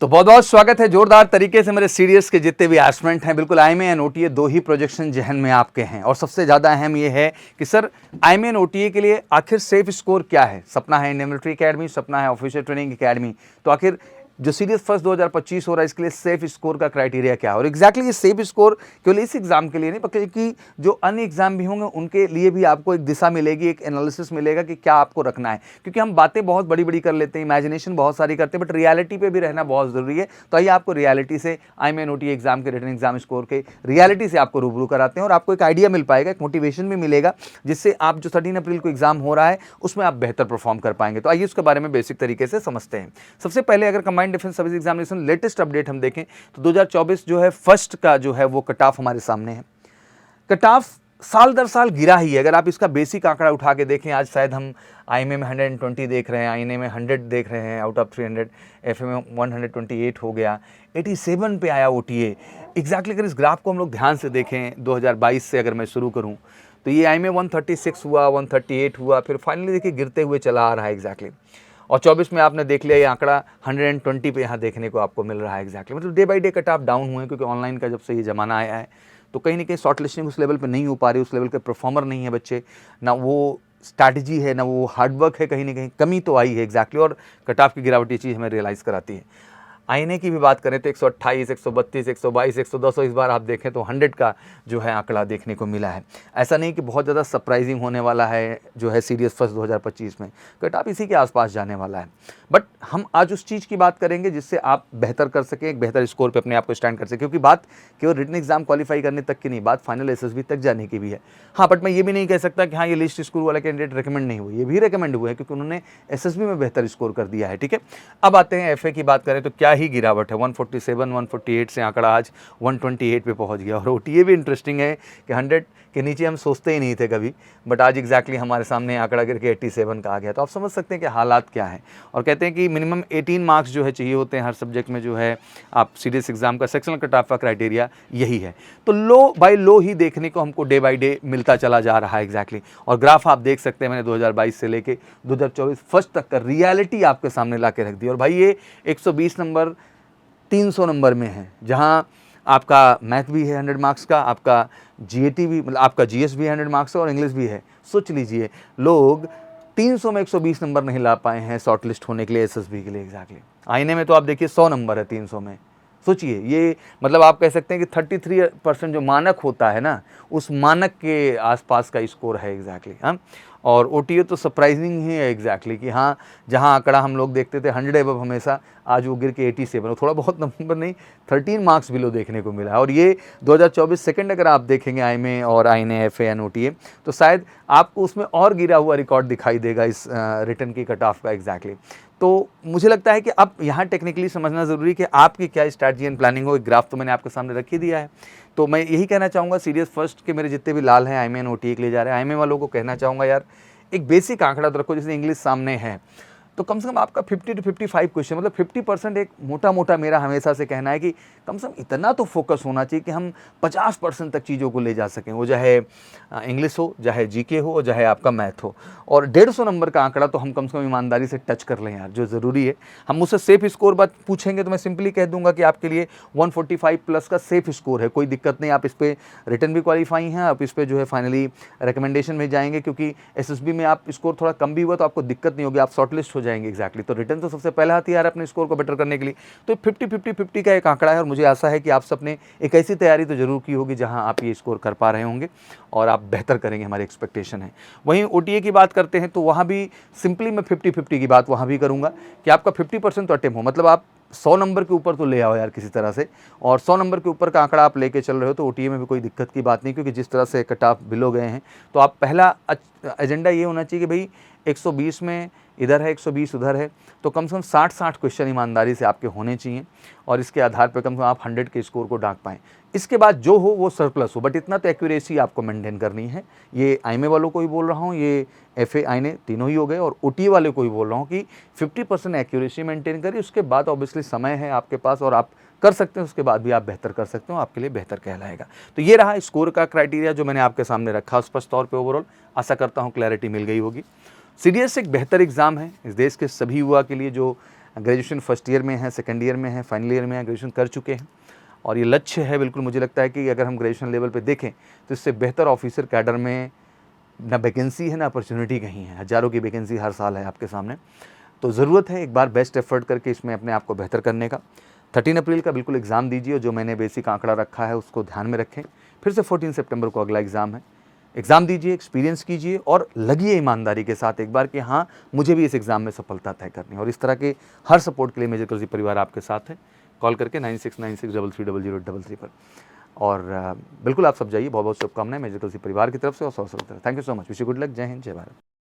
तो बहुत बहुत स्वागत है जोरदार तरीके से मेरे सीडीएस के जितने भी एस्पिरेंट हैं। बिल्कुल आईएमए एंड ओटीए दो ही प्रोजेक्शन जहन में आपके हैं और सबसे ज़्यादा अहम ये है कि सर आईएमए एंड ओटीए के लिए आखिर सेफ स्कोर क्या है। सपना है इंडियन मिलिट्री एकेडमी, सपना है ऑफिसर ट्रेनिंग एकेडमी, तो आखिर जो सीडीएस फर्स्ट 2025 हो रहा है इसके लिए सेफ स्कोर का क्राइटेरिया क्या है। और एग्जैक्टली ये सेफ स्कोर केवल इस एग्जाम के लिए नहीं बल्कि जो अन्य एग्जाम भी होंगे उनके लिए भी आपको एक दिशा मिलेगी, एक एनालिसिस मिलेगा कि क्या आपको रखना है। क्योंकि हम बातें बहुत बड़ी बड़ी कर लेते हैं, इमेजिनेशन बहुत सारी करते हैं, बट रियलिटी पे भी रहना बहुत ज़रूरी है। तो आइए आपको रियलिटी से आईएमए एंड ओटीए एग्जाम के रिटन एग्जाम स्कोर के रियलिटी से आपको रूबरू कराते हैं और आपको एक आइडिया मिल पाएगा, एक मोटिवेशन भी मिलेगा, जिससे आप जो 13 अप्रैल को एग्जाम हो रहा है उसमें आप बेहतर परफॉर्म कर पाएंगे। तो आइए उसके बारे में बेसिक तरीके से समझते हैं। सबसे पहले अगर combined defence service examination latest update हम देखें तो 2024 जो है फर्स्ट का जो है वो कट ऑफ हमारे सामने है। कट ऑफ साल दर साल गिरा ही है। अगर आप इसका बेसिक आंकड़ा उठा के देखें, आज शायद हम आईएमए में 120 देख रहे हैं, आईएनए में 100 देख रहे हैं आउट ऑफ 300, एफए में 128 हो गया, 87 पे आया ओटीए। एग्जैक्टली अगर इस ग्राफ को हम लोग ध्यान से देखें 2022 से अगर मैं शुरू करूं तो ये आईएमए 136 हुआ, 138 हुआ, फिर फाइनली देखिए गिरते हुए चला आ रहा है एग्जैक्टली। और 24 में आपने देख लिया ये आंकड़ा 120 पे यहाँ देखने को आपको मिल रहा है एग्जैक्टली। मतलब day by day cut off down हुए हैं क्योंकि ऑनलाइन का जब से ये ज़माना आया है तो कहीं ना कहीं शॉर्ट लिस्टिंग उस लेवल पे नहीं हो पा रही, उस लेवल के परफॉर्मर नहीं है बच्चे, ना वो स्ट्रैटेजी है ना वो हार्डवर्क है, कहीं ना कहीं कमी तो आई है एग्जैक्टली। और कट ऑफ की गिरावट ये चीज़ हमें रियलाइज़ कराती है। आईएनए की भी बात करें तो 128, 132, 122, 110 इस बार आप देखें तो 100 का जो है आंकड़ा देखने को मिला है। ऐसा नहीं कि बहुत ज़्यादा सरप्राइजिंग होने वाला है जो है सीडीएस फर्स्ट 2025 में, कट ऑफ इसी के आसपास जाने वाला है। बट हम आज उस चीज़ की बात करेंगे जिससे आप बेहतर कर सकें, एक बेहतर स्कोर पे अपने आप को स्टैंड कर सकें। क्योंकि बात केवल रिटन एग्जाम क्वालिफाई करने तक की नहीं, बात फाइनल एसएसबी तक जाने की भी है। हाँ, बट मैं ये भी नहीं कह सकता कि हाँ ये लिस्ट स्कोर वाला कैंडिडेट रिकमेंड नहीं हुए, ये भी रिकमेंड हुए हैं क्योंकि उन्होंने एसएसबी में बेहतर स्कोर कर दिया है। ठीक है, अब आते हैं एफए की बात करें तो क्या ही गिरावट है। 147, 148 से आंकड़ा आज 128 पे पहुंच गया। और ओटीए भी इंटरेस्टिंग है कि 100 के नीचे हम सोचते ही नहीं थे कभी, बट आज एग्जैक्टली हमारे सामने आंकड़ा गिर के 87 का आ गया। तो आप समझ सकते हैं कि हालात क्या है। और कहते हैं कि मिनिमम 18 मार्क्स जो है चाहिए होते हैं हर सब्जेक्ट में, जो है आप सीडीएस एग्जाम का सेक्शनल कट ऑफ का क्राइटेरिया यही है। तो लो बाय लो ही देखने को हमको डे बाय डे मिलता चला जा रहा है एग्जैक्टली। और ग्राफ आप देख सकते हैं, मैंने 2022 से लेके 2024 फर्स्ट तक का रियलिटी आपके सामने ला के रख दी। और भाई ये 120 नंबर 300 नंबर में है, जहाँ आपका मैथ भी है 100 मार्क्स का, आपका जीएटी भी मतलब आपका जीएस भी 100 मार्क्स का और इंग्लिश भी है। सोच लीजिए लोग 300 में 120 नंबर नहीं ला पाए हैं शॉर्ट लिस्ट होने के लिए एसएसबी के लिए एग्जैक्टली। आईएनए में तो आप देखिए 100 नंबर है 300 में। सोचिए ये मतलब आप कह सकते हैं कि 33% जो मानक होता है ना, उस मानक के आसपास का स्कोर है एग्जैक्टली। हाँ, और ओटीए तो सरप्राइजिंग ही है एग्जैक्टली कि हाँ जहाँ आंकड़ा हम लोग देखते थे 100 एबव हमेशा, आज वो गिर के 87, थोड़ा बहुत नंबर नहीं 13 मार्क्स बिलो देखने को मिला है। और ये 2024 सेकंड अगर आप देखेंगे आईएमए और आईएनए एफए एंड ओटीए तो शायद आपको उसमें और गिरा हुआ रिकॉर्ड दिखाई देगा इस रिटर्न की कट ऑफ का एग्जैक्टली। तो मुझे लगता है कि अब यहाँ टेक्निकली समझना ज़रूरी है कि आपकी क्या स्ट्रैटेजी एंड प्लानिंग हो। एक ग्राफ तो मैंने आपके सामने रख ही दिया है। तो मैं यही कहना चाहूँगा सीडीएस फर्स्ट के मेरे जितने भी लाल हैं आईएमए एंड ओटीए के लिए जा रहे हैं, आईएमए वालों को कहना चाहूँगा यार एक बेसिक आंकड़ा तो रखो। जैसे इंग्लिश सामने है तो कम से कम आपका 50 to 55 क्वेश्चन, मतलब 50% एक मोटा मोटा मेरा हमेशा से कहना है कि कम से कम इतना तो फोकस होना चाहिए कि हम 50% तक चीज़ों को ले जा सकें, वो चाहे इंग्लिश हो, चाहे जीके हो, चाहे आपका मैथ हो। और 150 नंबर का आंकड़ा तो हम कम से कम ईमानदारी से टच कर लें यार, जो ज़रूरी है। हम मुझसे सेफ स्कोर बात पूछेंगे तो मैं सिंपली कह दूंगा कि आपके लिए 145 प्लस का सेफ स्कोर है, कोई दिक्कत नहीं। आप इस पर रिटर्न भी क्वालिफाई हैं, आप इस पर जो है फाइनली रिकमेंडेशन में जाएंगे, क्योंकि एसएसबी में आप स्कोर थोड़ा कम भी हुआ तो आपको दिक्कत नहीं होगी, आप शॉर्ट लिस्ट हो जाएंगे एग्जैक्टली। तो रिटर्न तो सबसे पहला हथियार है अपने स्कोर को बेटर करने के लिए। तो 50-50-50 का एक आंकड़ा है और मुझे आशा है कि आप सबने एक ऐसी तैयारी तो जरूर की होगी जहां आप ये स्कोर कर पा रहे होंगे और आप बेहतर करेंगे, हमारी एक्सपेक्टेशन है। वहीं ओटीए की बात करते हैं तो वहां भी सिंपली मैं 50-50 की बात वहां भी करूंगा कि आपका 50% तो अटेम्प्ट हो, मतलब आप 100 नंबर के ऊपर तो ले आओ यार किसी तरह से। और 100 नंबर के ऊपर का आंकड़ा आप लेके चल रहे हो तो ओटीए में भी कोई दिक्कत की बात नहीं, क्योंकि जिस तरह से कट ऑफ बिलो गए हैं तो आप पहला एजेंडा ये होना चाहिए कि भाई 120 में इधर है, 120 उधर है, तो कम से कम 60 क्वेश्चन ईमानदारी से आपके होने चाहिए और इसके आधार पर कम से कम आप 100 के स्कोर को डांक पाएँ। इसके बाद जो हो वो सरप्लस हो, बट इतना तो एक्यूरेसी आपको मेंटेन करनी है। ये आईएमए वालों को ही बोल रहा हूँ, ये एफए आईएनए तीनों ही हो गए, और ओटीए वाले को ही बोल रहा हूँ कि 50% एक्यूरेसी मेंटेन करिए। उसके बाद ऑब्वियसली समय है आपके पास और आप कर सकते हैं, उसके बाद भी आप बेहतर कर सकते हो, आपके लिए बेहतर कहलाएगा। तो ये रहा स्कोर का क्राइटेरिया जो मैंने आपके सामने रखा स्पष्ट तौर पे। ओवरऑल आशा करता हूँ क्लैरिटी मिल गई होगी। सीडीएस एक बेहतर एग्ज़ाम है इस देश के सभी युवा के लिए जो ग्रेजुएशन फर्स्ट ईयर में हैं, सेकंड ईयर में हैं, फाइनल ईयर में हैं, ग्रेजुएशन कर चुके हैं और ये लक्ष्य है बिल्कुल। मुझे लगता है कि अगर हम ग्रेजुएशन लेवल पे देखें तो इससे बेहतर ऑफिसर कैडर में ना वैकेंसी है ना अपॉर्चुनिटी कहीं है। हज़ारों की वैकेंसी हर साल है आपके सामने, तो ज़रूरत है एक बार बेस्ट एफर्ट करके इसमें अपने आप को बेहतर करने का। 13 अप्रैल का बिल्कुल एग्ज़ाम दीजिए और जो मैंने बेसिक आंकड़ा रखा है उसको ध्यान में रखें। फिर से 14 सितंबर को अगला एग्ज़ाम है, एग्ज़ाम दीजिए, एक्सपीरियंस कीजिए और लगिए ईमानदारी के साथ एक बार कि हाँ मुझे भी इस एग्ज़ाम में सफलता तय करनी है। और इस तरह के हर सपोर्ट के लिए मेजर कलसी परिवार आपके साथ है। कॉल करके 9696330033 पर। और बिल्कुल आप सब जाइए, बहुत बहुत शुभकामनाएं मेजर कलसी परिवार की तरफ से और thank you so much. Wish you good luck. जय हिंद, जय भारत।